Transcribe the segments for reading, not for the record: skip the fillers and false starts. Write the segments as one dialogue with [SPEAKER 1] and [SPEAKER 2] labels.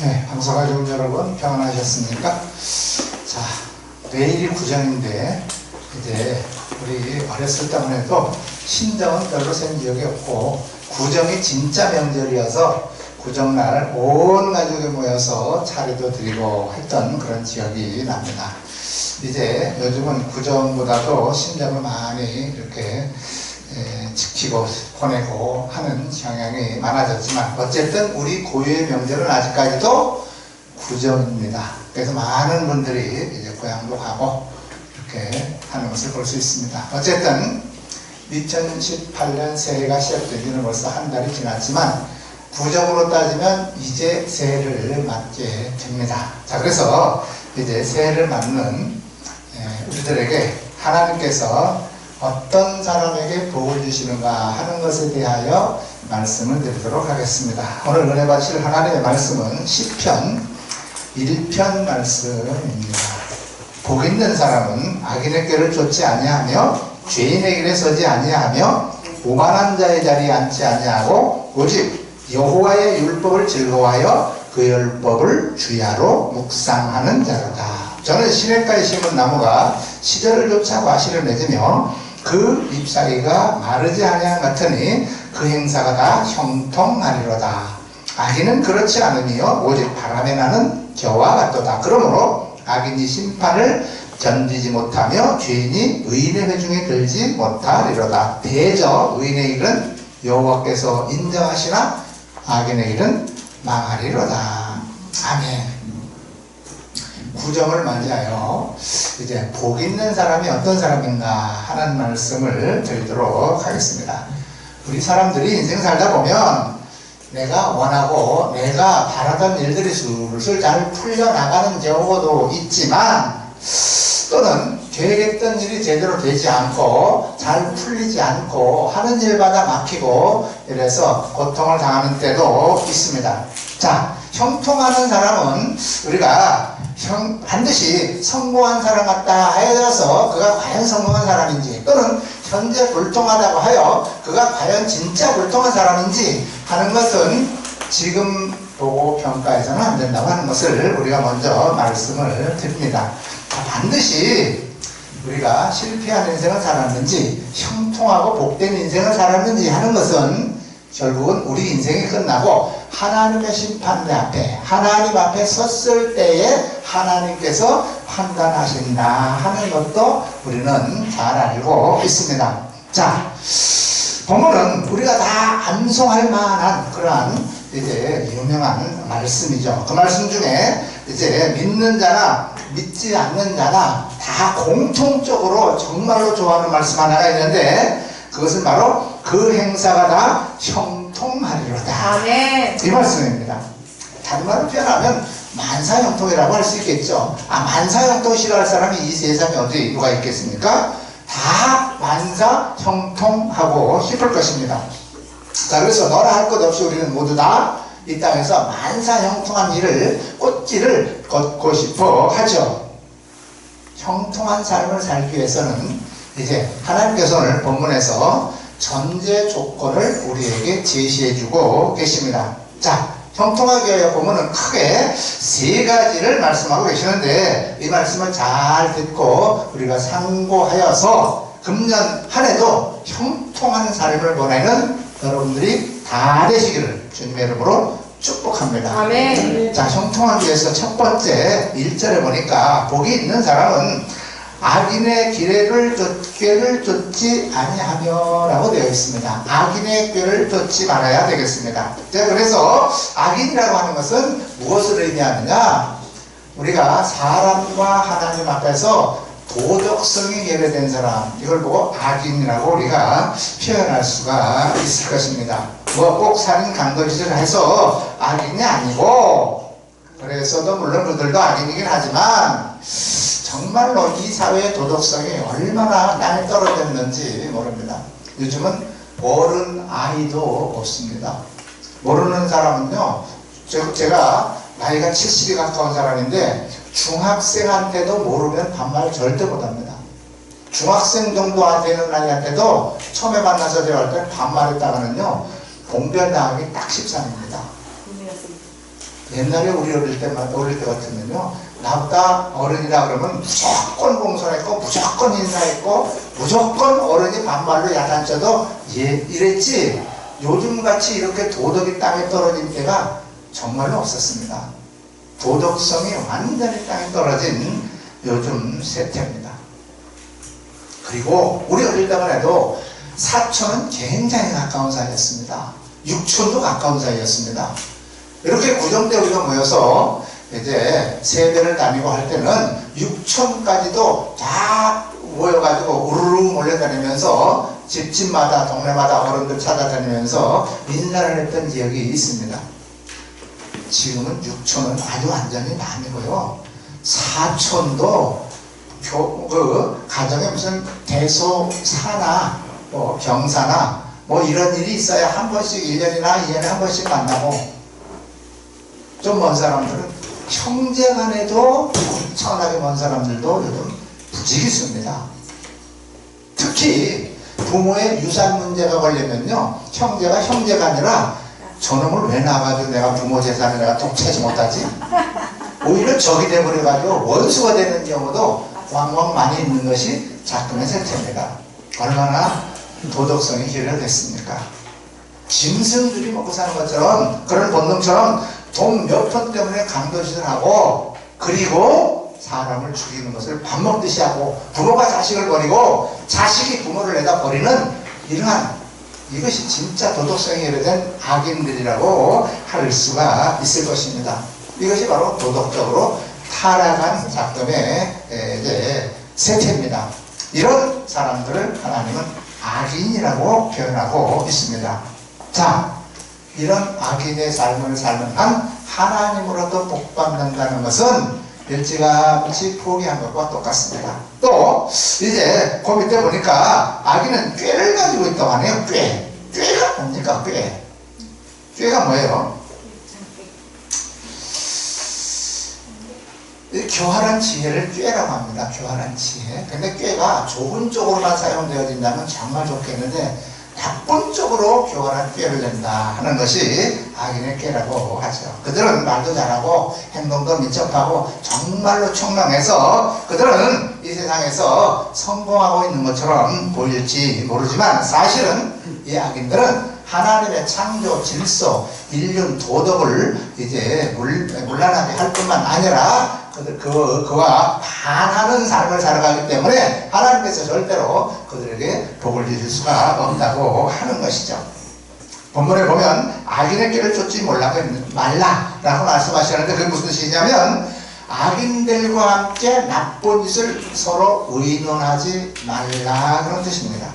[SPEAKER 1] 네, 방송가족 여러분 평안하셨습니까? 자, 내일이 구정인데 이제 우리 어렸을 때만 해도 신정은 별로 센 기억이 없고 구정이 진짜 명절이어서 구정날 온 가족이 모여서 차례도 드리고 했던 그런 기억이 납니다. 이제 요즘은 구정보다도 신정을 많이 이렇게 지키고 보내고 하는 경향이 많아졌지만 어쨌든 우리 고유의 명절은 아직까지도 구정입니다. 그래서 많은 분들이 이제 고향도 가고 이렇게 하는 것을 볼 수 있습니다. 어쨌든 2018년 새해가 시작된 지는 벌써 한 달이 지났지만 구정으로 따지면 이제 새해를 맞게 됩니다. 자, 그래서 이제 새해를 맞는 우리들에게 하나님께서 어떤 사람에게 복을 주시는가 하는 것에 대하여 말씀을 드리도록 하겠습니다. 오늘 은혜 받으실 하나님의 말씀은 시편 1편 말씀입니다. 복 있는 사람은 악인의 꾀를 쫓지 아니하며 죄인의 길에 서지 아니하며 오만한 자의 자리에 앉지 아니하고 오직 여호와의 율법을 즐거워하여 그 율법을 주야로 묵상하는 자로다. 저는 시냇가에 심은 나무가 시절을 쫓아 과실을 맺으며 그 잎사귀가 마르지 아니함 같으니 그 행사가 다 형통하리로다. 악인은 그렇지 않으며 오직 바람에 나는 겨와 같도다. 그러므로 악인이 심판을 견디지 못하며 죄인이 의인의 회중에 들지 못하리로다. 대저 의인의 일은 여호와께서 인정하시나 악인의 일은 망하리로다. 아멘. 구정을 맞이하여 이제 복 있는 사람이 어떤 사람인가 하는 말씀을 드리도록 하겠습니다. 우리 사람들이 인생 살다 보면 내가 원하고 내가 바라던 일들이 술술 잘 풀려나가는 경우도 있지만 또는 계획했던 일이 제대로 되지 않고 잘 풀리지 않고 하는 일마다 막히고 이래서 고통을 당하는 때도 있습니다. 자, 형통하는 사람은 우리가 반드시 성공한 사람 같다 하여서 그가 과연 성공한 사람인지 또는 현재 불통하다고 하여 그가 과연 진짜 불통한 사람인지 하는 것은 지금 보고 평가해서는 안 된다고 하는 것을 우리가 먼저 말씀을 드립니다. 반드시 우리가 실패한 인생을 살았는지 형통하고 복된 인생을 살았는지 하는 것은 결국은 우리 인생이 끝나고 하나님의 심판대 앞에 하나님 앞에 섰을 때에 하나님께서 판단하신다 하는 것도 우리는 잘 알고 있습니다. 자, 본문은 우리가 다 암송할 만한 그러한 이제 유명한 말씀이죠. 그 말씀 중에 이제 믿는 자나 믿지 않는 자나 다 공통적으로 정말로 좋아하는 말씀 하나가 있는데 그것은 바로 그 행사가 다 형통하리로다.
[SPEAKER 2] 아멘.
[SPEAKER 1] 이 말씀입니다. 다른 말로 표현하면 만사형통이라고 할 수 있겠죠. 만사형통 싫어할 사람이 이 세상에 어디 누가 있겠습니까? 다 만사형통하고 싶을 것입니다. 자, 그래서 너라 할 것 없이 우리는 모두 다 이 땅에서 만사형통한 꽃길을 걷고 싶어 하죠. 형통한 삶을 살기 위해서는 이제 하나님께서 오늘 본문에서 전제 조건을 우리에게 제시해주고 계십니다. 자, 형통하기 위하여 보면은 크게 세 가지를 말씀하고 계시는데 이 말씀을 잘 듣고 우리가 상고하여서 금년 한 해도 형통한 삶을 보내는 여러분들이 다 되시기를 주님의 이름으로 축복합니다.
[SPEAKER 2] 아멘.
[SPEAKER 1] 자, 형통하기 위해서 첫 번째 1절에 보니까 복이 있는 사람은 악인의 꾀를 쫓지 아니하며 라고 되어 있습니다. 악인의 꾀를 쫓지 말아야 되겠습니다. 자, 그래서 악인이라고 하는 것은 무엇을 의미하느냐, 우리가 사람과 하나님 앞에서 도덕성이 예배된 사람, 이걸 보고 악인이라고 우리가 표현할 수가 있을 것입니다. 뭐 꼭 살인 강도짓을 해서 악인이 아니고, 그래서도 물론 그들도 악인이긴 하지만 정말로 이 사회의 도덕성이 얼마나 땅에 떨어졌는지 모릅니다. 요즘은 어른 아이도 없습니다. 모르는 사람은요, 제가 나이가 70이 가까운 사람인데 중학생한테도 모르면 반말 절대 못합니다. 중학생 정도 되는 나이한테도 처음에 만나서 대화할 때 반말했다가는요 봉변당하기 딱 13입니다. 옛날에 우리 어릴 때 같으면요, 나보다 어른이라 그러면 무조건 공손했고 무조건 인사했고 무조건 어른이 반말로 야단쳐도 이랬지, 요즘같이 이렇게 도덕이 땅에 떨어진 때가 정말로 없었습니다. 도덕성이 완전히 땅에 떨어진 요즘 세태입니다. 그리고 우리 어릴 때만 해도 사촌은 굉장히 가까운 사이였습니다. 육촌도 가까운 사이였습니다. 이렇게 구정대 우리가 모여서 이제 세배를 다니고 할 때는 육촌까지도 다 모여가지고 우르르 몰려다니면서 집집마다 동네마다 어른들 찾아다니면서 인사를 했던 기억이 있습니다. 지금은 육촌은 아주 완전히 남이고요, 사촌도 가정에 무슨 대소사나 경사나 이런 일이 있어야 한 번씩 1년이나 2년에 한 번씩 만나고, 좀 먼 사람들은 형제간에도 엄청나게 먼 사람들도 요즘 부지기수입니다. 특히 부모의 유산 문제가 걸리면요, 형제가 형제가 아니라 저놈을 왜 나가지고 내가 부모 재산을 내가 독차지 못하지? 오히려 적이 돼버려가지고 원수가 되는 경우도 왕왕 많이 있는 것이 작금의 세태입니다. 얼마나 도덕성이 결여됐습니까? 짐승들이 먹고 사는 것처럼, 그런 본능처럼 돈 몇 푼 때문에 강도짓을 하고, 그리고 사람을 죽이는 것을 밥 먹듯이 하고, 부모가 자식을 버리고 자식이 부모를 내다 버리는 이러한, 이것이 진짜 도덕성이 결여된 악인들이라고 할 수가 있을 것입니다. 이것이 바로 도덕적으로 타락한 작금의 이제 세태입니다. 이런 사람들을 하나님은 악인이라고 표현하고 있습니다. 자, 이런 악인의 삶을 살면 한 하나님으로부터 복받는다는 것은 일찌감치 포기한 것과 똑같습니다. 또 이제 그 밑에 보니까 악인은 꾀를 가지고 있다고 하네요. 꾀가 뭡니까? 꾀가 뭐예요? 교활한 지혜를 꾀라고 합니다. 교활한 지혜. 근데 꾀가 좋은 쪽으로만 사용되어진다면 정말 좋겠는데, 나쁜 쪽으로 교활한 꾀를 낸다 하는 것이 악인의 꾀라고 하죠. 그들은 말도 잘하고 행동도 민첩하고 정말로 총명해서 그들은 이 세상에서 성공하고 있는 것처럼 보일지 모르지만, 사실은 이 악인들은 하나님의 창조 질서, 인륜, 도덕을 이제 문란하게 할 뿐만 아니라 그와 반하는 삶을 살아가기 때문에 하나님께서 절대로 그들에게 복을 주실 수가 없다고 하는 것이죠. 본문에 보면 악인의 길을 쫓지 말라라고 말씀하시는데, 그게 무슨 뜻이냐면, 악인들과 함께 나쁜 짓을 서로 의논하지 말라, 그런 뜻입니다.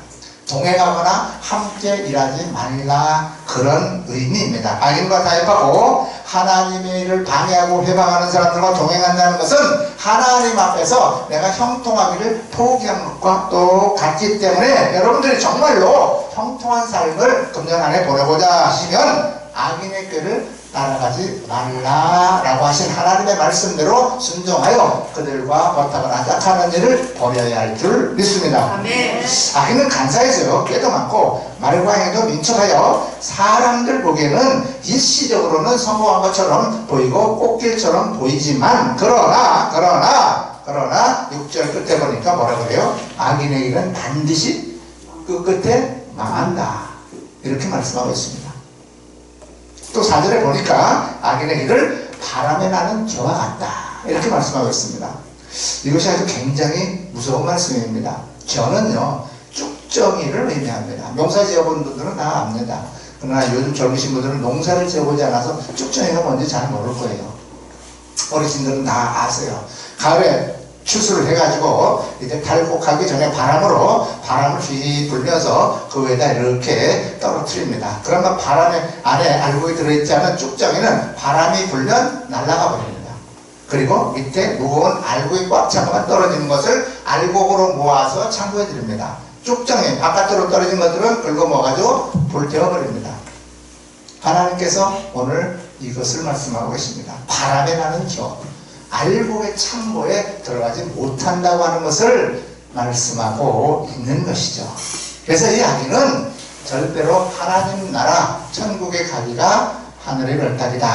[SPEAKER 1] 동행하거나 함께 일하지 말라, 그런 의미입니다. 악인과 타협하고 하나님의 일을 방해하고 회방하는 사람들과 동행한다는 것은 하나님 앞에서 내가 형통하기를 포기한 것과 똑같기 때문에, 여러분들이 정말로 형통한 삶을 금년 안에 보내고자 하시면 악인의 꾀를 따라가지 말라라고 하신 하나님의 말씀대로 순종하여 그들과 버타거나 짝하는 일을 버려야 할 줄 믿습니다. 아멘. 악인은 간사해서요, 꾀도 많고 말과 행위도 민첩하여 사람들 보기에는 일시적으로는 성공한 것처럼 보이고 꽃길처럼 보이지만, 그러나 6절 끝에 보니까 뭐라 그래요? 악인의 일은 반드시 그 끝에 망한다, 이렇게 말씀하고 있습니다. 또 4절에 보니까 악인의 길을 바람에 나는 겨와 같다, 이렇게 말씀하고 있습니다. 이것이 아주 굉장히 무서운 말씀입니다. 겨는요, 쭉정이를 의미합니다. 농사 지어본 분들은 다 압니다. 그러나 요즘 젊으신 분들은 농사를 지어보지 않아서 쭉정이가 뭔지 잘 모를 거예요. 어르신들은 다 아세요. 가을에 추수를 해가지고 이제 탈곡하기 전에 바람을 휘 불면서 그 위에다 이렇게 떨어뜨립니다. 그러면 바람에 안에 알곡이 들어있지 않은 쭉정이는 바람이 불면 날아가 버립니다. 그리고 밑에 무거운 알곡이 꽉 찬 것만 떨어지는 것을 알곡으로 모아서 창고에 드립니다. 쭉정이 바깥으로 떨어진 것들은 긁어 모아가지고 불태워 버립니다. 하나님께서 오늘 이것을 말씀하고 계십니다. 바람에 나는 겨, 알곡의 창고에 들어가지 못한다고 하는 것을 말씀하고 있는 것이죠. 그래서 이 악인은 절대로 하나님 나라 천국에 가기가 하늘의 별따기다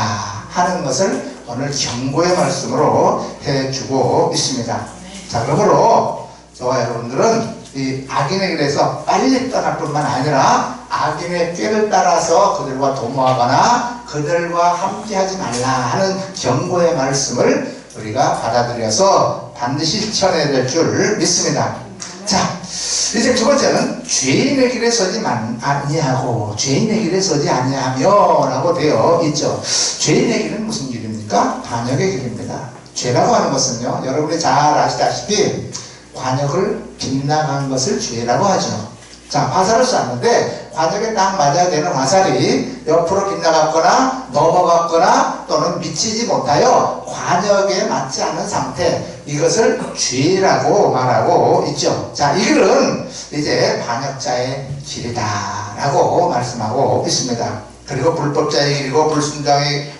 [SPEAKER 1] 하는 것을 오늘 경고의 말씀으로 해주고 있습니다. 자, 그러므로 저와 여러분들은 이 악인의 길에서 빨리 떠날 뿐만 아니라 악인의 꾀를 따라서 그들과 도모하거나 그들과 함께하지 말라 하는 경고의 말씀을 우리가 받아들여서 반드시 실천해야 될 줄 믿습니다. 자, 이제 두 번째는 죄인의 길에 서지 아니하고 죄인의 길에 서지 아니하며 라고 되어 있죠. 죄인의 길은 무슨 길입니까? 반역의 길입니다. 죄라고 하는 것은요, 여러분이 잘 아시다시피 관역을 빗나간 것을 죄라고 하죠. 자, 화살을 쐈는데 관역에 딱 맞아야 되는 화살이 옆으로 빗나갔거나 넘어갔거나 또는 미치지 못하여 관역에 맞지 않은 상태, 이것을 죄라고 말하고 있죠. 자, 이 길은 이제 반역자의 길이다 라고 말씀하고 있습니다. 그리고 불법자의 길이고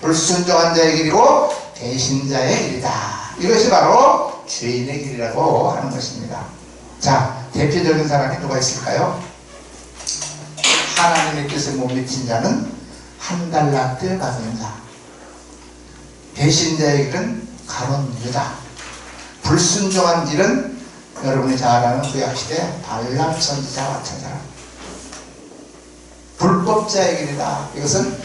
[SPEAKER 1] 불순종한 자의 길이고 배신자의 길이다. 이것이 바로 죄인의 길이라고 하는 것입니다. 자, 대표적인 사람이 누가 있을까요? 하나님의 뜻을 못 미친 자는 한 달란트 받은 자. 배신자의 길은 가론 유다. 불순종한 길은 여러분이 잘 아는 구약시대 발람 선지자 같은 사람. 불법자의 길이다. 이것은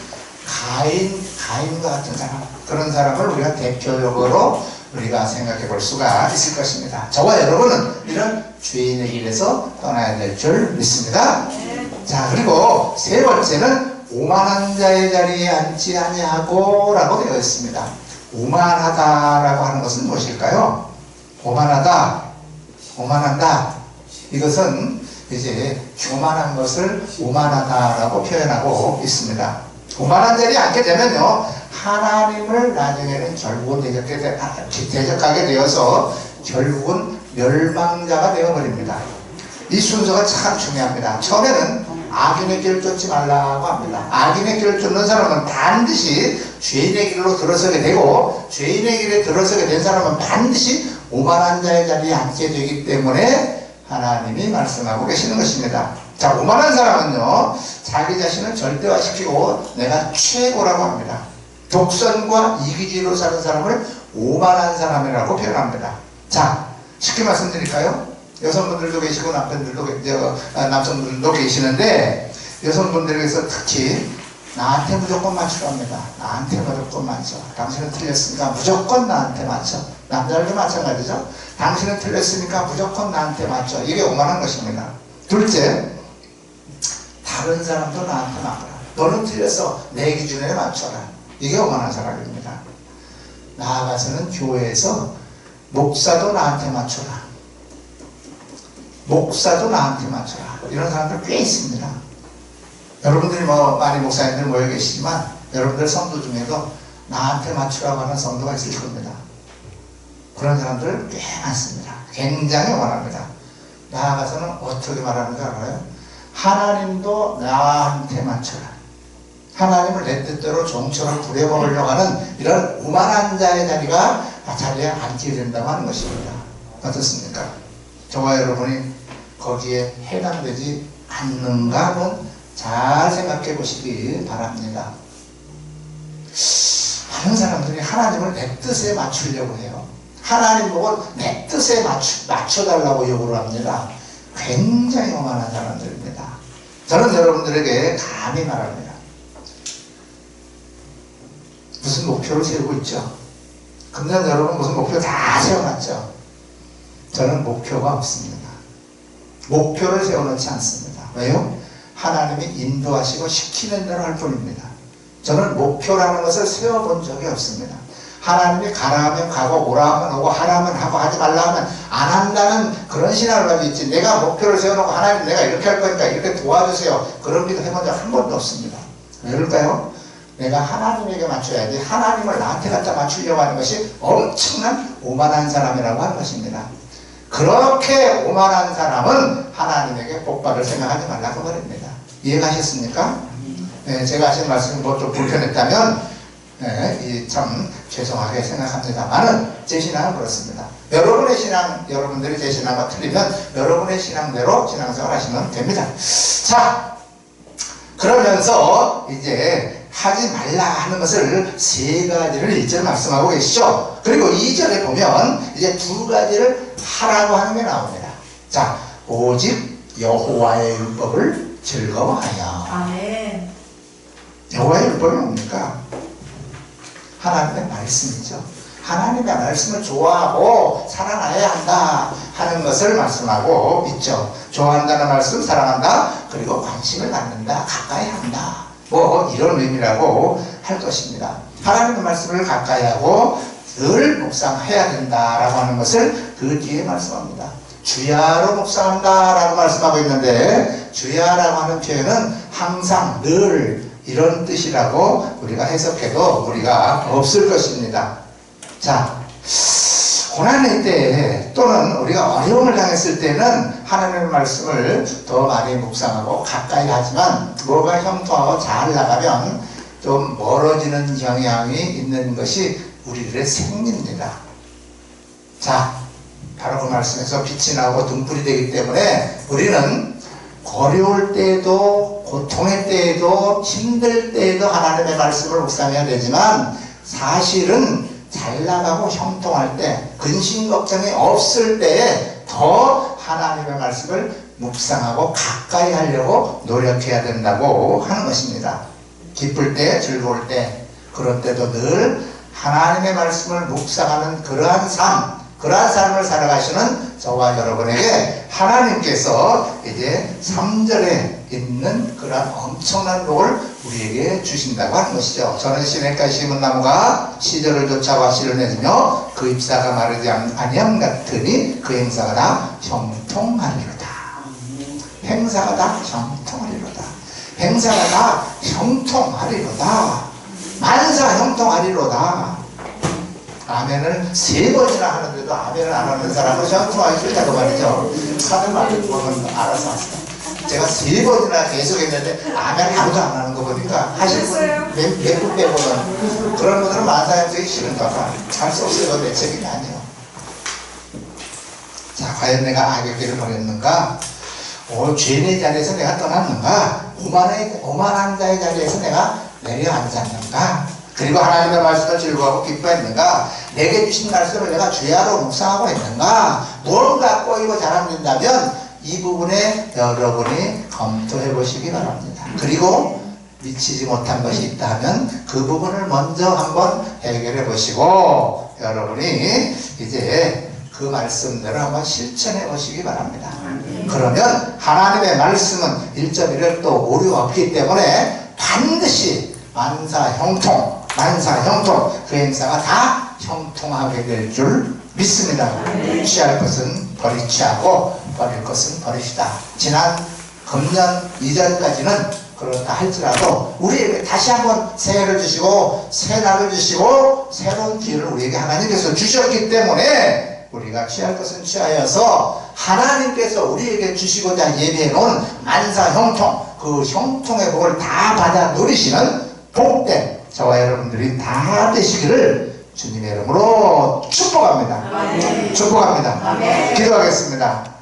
[SPEAKER 1] 가인과 같은 사람. 그런 사람을 우리가 대표적으로 우리가 생각해 볼 수가 있을 것입니다. 저와 여러분은 이런 죄인의 길에서 떠나야 될 줄 믿습니다. 자, 그리고 세 번째는 오만한 자의 자리에 앉지 아니하고 라고 되어 있습니다. 오만하다라고 하는 것은 무엇일까요? 오만한다. 이것은 이제 교만한 것을 오만하다라고 표현하고 있습니다. 오만한 자리에 앉게 되면요, 하나님을 나중에는 결국은 대적하게 되어서 결국은 멸망자가 되어버립니다. 이 순서가 참 중요합니다. 처음에는 악인의 길을 쫓지 말라고 합니다. 악인의 길을 쫓는 사람은 반드시 죄인의 길로 들어서게 되고, 죄인의 길에 들어서게 된 사람은 반드시 오만한 자의 자리에 앉게 되기 때문에 하나님이 말씀하고 계시는 것입니다. 자, 오만한 사람은요, 자기 자신을 절대화시키고 내가 최고라고 합니다. 독선과 이기주의로 사는 사람을 오만한 사람이라고 표현합니다. 자, 쉽게 말씀드릴까요? 여성분들도 계시고 남성분들도 계시는데, 여성분들에게서 특히 나한테 무조건 맞추려 합니다. 나한테 무조건 맞춰. 당신은 틀렸으니까 무조건 나한테 맞춰. 남자들도 마찬가지죠. 당신은 틀렸으니까 무조건 나한테 맞춰. 이게 오만한 것입니다. 둘째, 다른 사람도 나한테 맞춰라. 너는 틀렸어. 내 기준에 맞춰라. 이게 오만한 사람입니다. 나아가서는 교회에서 목사도 나한테 맞춰라. 목사도 나한테 맞춰라. 이런 사람들 꽤 있습니다. 여러분들이 많이 목사님들 모여 계시지만 여러분들 성도 중에도 나한테 맞추라고 하는 성도가 있을 겁니다. 그런 사람들 꽤 많습니다. 굉장히 오만합니다. 나아가서는 어떻게 말하는 줄 알아요? 하나님도 나한테 맞춰라. 하나님을 내 뜻대로 종처럼 부려먹으려고 하는 이런 오만한 자의 자리에 앉게 된다고 하는 것입니다. 어떻습니까? 저와 여러분이 거기에 해당되지 않는가 한번 잘 생각해 보시기 바랍니다. 많은 사람들이 하나님을 내 뜻에 맞추려고 해요. 하나님 보고 내 뜻에 맞춰달라고 요구를 합니다. 굉장히 오만한 사람들입니다. 저는 여러분들에게 감히 말합니다. 무슨 목표를 세우고 있죠? 금년 여러분 무슨 목표 다 세워놨죠? 저는 목표가 없습니다. 목표를 세워놓지 않습니다. 왜요? 하나님이 인도하시고 시키는 대로 할 뿐입니다. 저는 목표라는 것을 세워본 적이 없습니다. 하나님이 가라 하면 가고 오라 하면 오고 하라 하면 하고 하지 말라 하면 안 한다는 그런 신앙을 가지고 있지, 내가 목표를 세워놓고 하나님 내가 이렇게 할 거니까 이렇게 도와주세요, 그런 기도 해본 적 한 번도 없습니다. 왜 그럴까요? 내가 하나님에게 맞춰야지 하나님을 나한테 갖다 맞추려고 하는 것이 엄청난 오만한 사람이라고 하는 것입니다. 그렇게 오만한 사람은 하나님에게 복받을 생각하지 말라고 말입니다. 이해가셨습니까? 네, 제가 하신 말씀이 뭐 좀 불편했다면 참 죄송하게 생각합니다만은 제 신앙은 그렇습니다. 여러분의 신앙, 여러분들이 제 신앙과 틀리면 여러분의 신앙대로 신앙생활 하시면 됩니다. 자, 그러면서 이제 하지 말라 하는 것을 세 가지를 1절에 말씀하고 계시죠. 그리고 2절에 보면 이제 두 가지를 하라고 하는 게 나옵니다. 자, 오직 여호와의 율법을 즐거워하여.
[SPEAKER 2] 아멘.
[SPEAKER 1] 여호와의 율법이 뭡니까? 하나님의 말씀이죠. 하나님의 말씀을 좋아하고 사랑해야 한다 하는 것을 말씀하고 있죠. 좋아한다는 말씀, 사랑한다, 그리고 관심을 갖는다, 가까이 한다, 뭐 이런 의미라고 할 것입니다. 하나님의 말씀을 가까이 하고 늘 묵상해야 된다라고 하는 것을 그 뒤에 말씀합니다. 주야로 묵상한다라고 말씀하고 있는데, 주야라고 하는 표현은 항상, 늘 이런 뜻이라고 우리가 해석해도 무리가 없을 것입니다. 자, 고난의 때에 또는 우리가 어려움을 당했을 때는 하나님의 말씀을 더 많이 묵상하고 가까이 하지만, 뭐가 형통하고 잘 나가면 좀 멀어지는 경향이 있는 것이 우리들의 생리입니다. 자, 바로 그 말씀에서 빛이 나고 등불이 되기 때문에 우리는 어려울 때에도, 고통의 때에도, 힘들 때에도 하나님의 말씀을 묵상해야 되지만, 사실은 잘 나가고 형통할 때, 근심 걱정이 없을 때에 더 하나님의 말씀을 묵상하고 가까이 하려고 노력해야 된다고 하는 것입니다. 기쁠 때, 즐거울 때, 그런 때도 늘 하나님의 말씀을 묵상하는 그러한 삶을 살아가시는 저와 여러분에게 하나님께서 이제 3절에 있는 그러한 엄청난 복을 우리에게 주신다고 하는 것이죠. 저는 시냇가에 심은 나무가 시절을 쫓아와 씨를 맺으며 그 잎사가 마르지 아니함 같으니 그 행사가 다 형통하리로다. 행사가 다 형통하리로다. 행사가 다 형통하리로다. 만사 형통하리로다. 아멘을 3번이나 하는데도 아멘을 안 하는 사람은 형통하기 싫다고 말이죠. 하는 말을 보면 알아서 하세요. 제가 3번이나 계속 했는데 아멘 하루도 안 하는 거 보니까 하시는 분 몇 분 빼고는 그런 분들은 만사 형통이 싫은가 봐. 할 수 없어요. 내 책임이 아니에요. 자, 과연 내가 악의 길을 버렸는가? 죄인의 자리에서 내가 떠났는가? 오만한 자의 자리에서 내가 내려앉았는가? 그리고 하나님의 말씀을 즐거워하고 기뻐했는가? 내게 주신 말씀을 내가 주야로 묵상하고 있는가? 무언가 꼬이고 잘안된다면 이 부분에 여러분이 검토해 보시기 바랍니다. 그리고 미치지 못한 것이 있다 하면 그 부분을 먼저 한번 해결해 보시고 여러분이 이제 그 말씀대로 한번 실천해 보시기 바랍니다. 그러면 하나님의 말씀은 1.1을 또 오류가 없기 때문에 반드시 만사 형통, 그 행사가 다 형통하게 될 줄 믿습니다. 취할 것은 버리취하고 버릴 것은 버리시다. 지난 금년 이전까지는 그렇다 할지라도 우리에게 다시 한번 새해를 주시고 새날을 주시고 새로운 기회를 우리에게 하나님께서 주셨기 때문에 우리가 취할 것은 취하여서 하나님께서 우리에게 주시고자 예비해 놓은 만사 형통, 그 형통의 복을 다 받아 누리시는 복된 저와 여러분들이 다 되시기를 주님의 이름으로 축복합니다. 축복합니다. 기도하겠습니다.